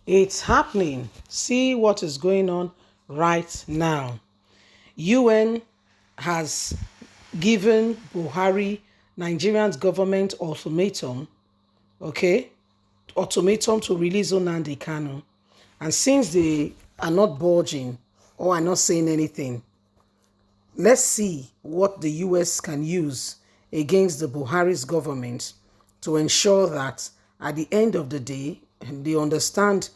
It's happening. See what is going on right now. UN has given Buhari, Nigerian government ultimatum, okay? Ultimatum to release Nnamdi KANU. And since they are not budging or are not saying anything, let's see what the US can use against the Buhari's government to ensure that at the end of the day, they understand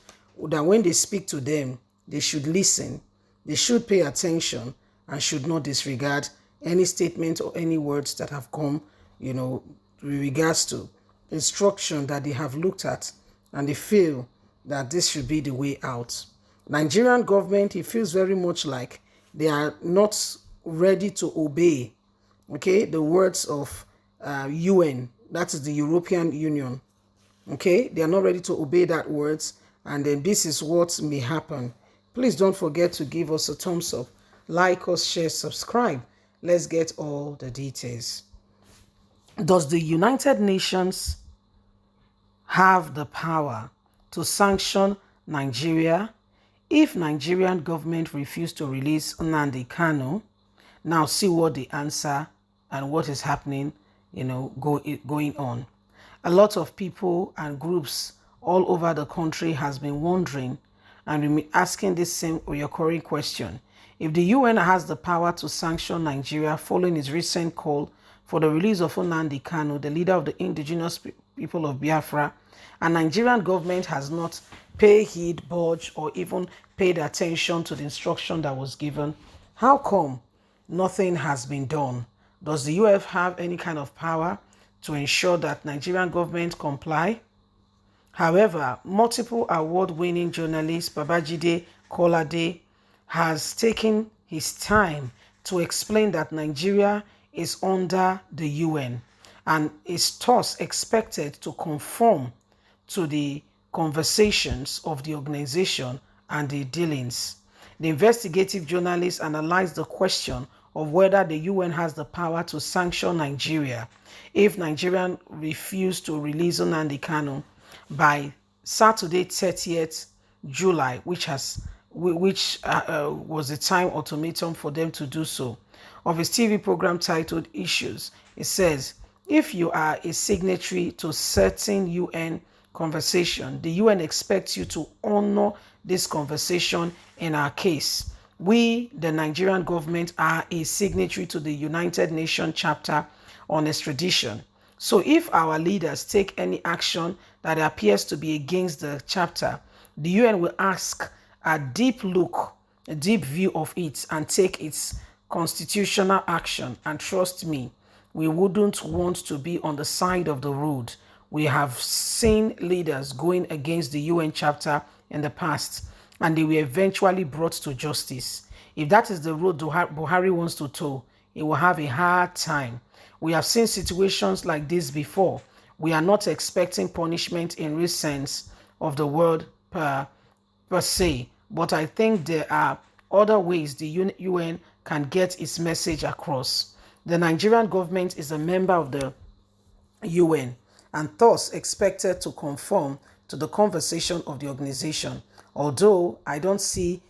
that when they speak to them, they should listen, they should pay attention, and should not disregard any statement or any words that have come, with regards to instruction that they have looked at and they feel that this should be the way out. Nigerian government, it feels very much like they are not ready to obey, okay, the words of UN, that is the European Union, okay? They are not ready to obey that words, and then this is what may happen. Please don't forget to give us a thumbs up, like us, share, subscribe. Let's get all the details. Does the United Nations have the power to sanction Nigeria if Nigerian government refuse to release Nnamdi KANU? Now see what the answer and what is happening, going on. A lot of people and groups all over the country has been wondering and asking this same recurring question. If the UN has the power to sanction Nigeria following its recent call for the release of Nnamdi KANU, the leader of the indigenous people of Biafra, and Nigerian government has not paid heed, budge, or even paid attention to the instruction that was given, how come nothing has been done? Does the UF have any kind of power to ensure that Nigerian government comply? However, multiple award-winning journalist Babajide Kolade has taken his time to explain that Nigeria is under the UN and is thus expected to conform to the conversations of the organization and the dealings. The investigative journalist analyzed the question of whether the UN has the power to sanction Nigeria if Nigeria refused to release Nnamdi KANU by Saturday 30th July, which was the time ultimatum for them to do so. Of his TV program titled Issues, it says, if you are a signatory to certain UN conversation, the UN expects you to honor this conversation. In our case, we, the Nigerian government, are a signatory to the United Nations chapter on extradition. So if our leaders take any action that appears to be against the chapter, the UN will ask a deep view of it and take its constitutional action. And trust me, we wouldn't want to be on the side of the road. We have seen leaders going against the UN chapter in the past, and they were eventually brought to justice. If that is the road Buhari wants to tow, he will have a hard time. We have seen situations like this before. We are not expecting punishment in real sense of the word per se, but I think there are other ways the UN can get its message across. The Nigerian government is a member of the UN and thus expected to conform to the conversation of the organization. Although I didn't see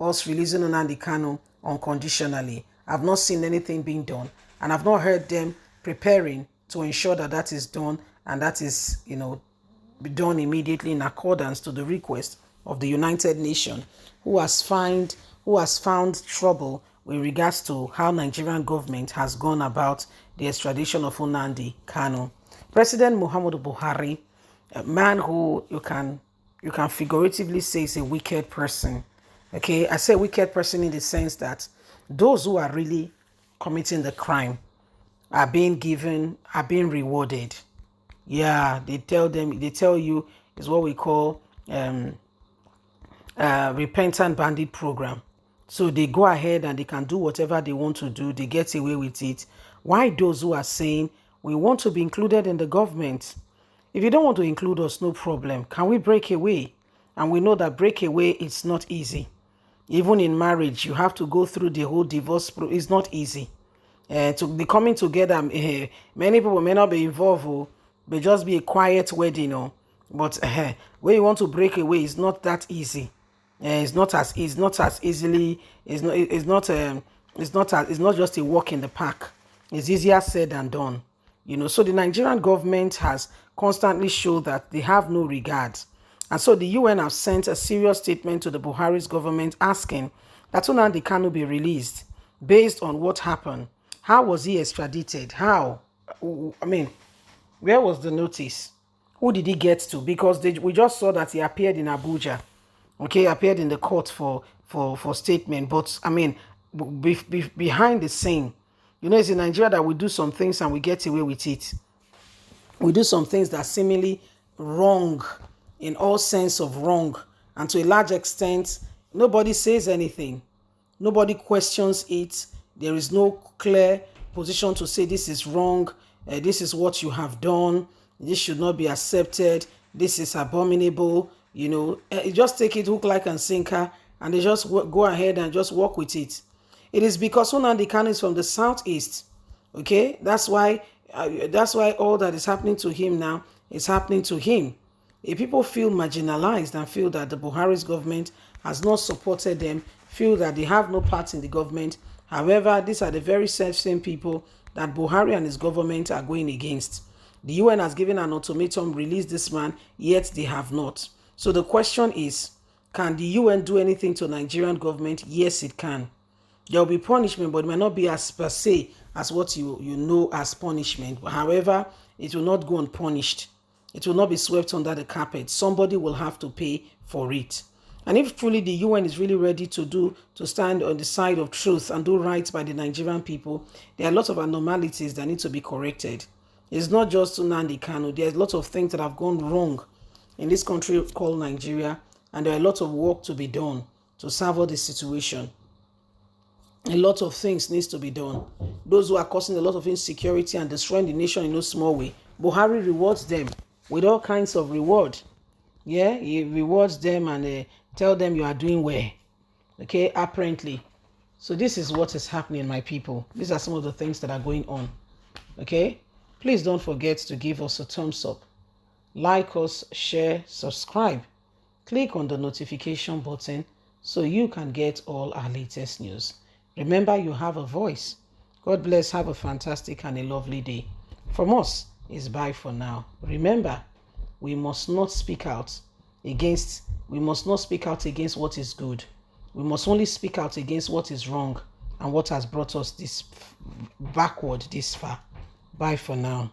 us releasing Nnamdi KANU unconditionally. I've not seen anything being done, and I've not heard them preparing to ensure that that is done, and that is, be done immediately in accordance to the request of the United Nations, who has found trouble with regards to how Nigerian government has gone about the extradition of Nnamdi KANU. President Muhammadu Buhari, a man who you can figuratively say is a wicked person. Okay, I say wicked person in the sense that those who are really committing the crime are being rewarded. Yeah, they tell you is what we call repentant bandit program. So they go ahead and they can do whatever they want to do. They get away with it. Why those who are saying we want to be included in the government? If you don't want to include us, no problem. Can we break away? And we know that break away is not easy. Even in marriage, you have to go through the whole divorce. It's not easy. To be coming together, many people may not be involved, but just be a quiet wedding. But when you want to break away, it's not that easy. It's not as easily. It's not just a walk in the park. It's easier said than done. So the Nigerian government has constantly showed that they have no regard. And so the UN have sent a serious statement to the Buhari's government asking that Nnamdi Kanu be released based on what happened. How was he extradited? How? I mean, where was the notice? Who did he get to? Because we just saw that he appeared in Abuja. Okay, appeared in the court for statement. But, I mean, behind the scene, it's in Nigeria that we do some things and we get away with it. We do some things that are seemingly wrong, in all sense of wrong. And to a large extent, nobody says anything. Nobody questions it. There is no clear position to say this is wrong. This is what you have done. This should not be accepted. This is abominable. You just take it hook, line, and sinker, and they just go ahead and just work with it. It is because Nnamdi Kanu is from the southeast. Okay, that's why all that is happening to him now is happening to him. If people feel marginalized and feel that the Buhari's government has not supported them, feel that they have no part in the government. However, these are the very same people that Buhari and his government are going against. The UN has given an ultimatum, release this man, yet they have not. So the question is, can the UN do anything to Nigerian government? Yes, it can. There will be punishment, but it might not be as per se as what you know as punishment. However, it will not go unpunished. It will not be swept under the carpet. Somebody will have to pay for it. And if truly the UN is really ready to stand on the side of truth and do right by the Nigerian people, there are a lot of anomalies that need to be corrected. It's not just Nnamdi Kanu. There's a lot of things that have gone wrong in this country called Nigeria, and there are a lot of work to be done to salvage the situation. A lot of things needs to be done. Those who are causing a lot of insecurity and destroying the nation in no small way, Buhari rewards them with all kinds of reward. Yeah, he rewards them and tell them you are doing well. Okay, apparently. So this is what is happening, my people. These are some of the things that are going on. Okay, please don't forget to give us a thumbs up. Like us, share, subscribe. Click on the notification button so you can get all our latest news. Remember, you have a voice. God bless. Have a fantastic and a lovely day. From us, it's bye for now. Remember, we must not speak out against what is good. We must only speak out against what is wrong and what has brought us this backward this far. Bye for now.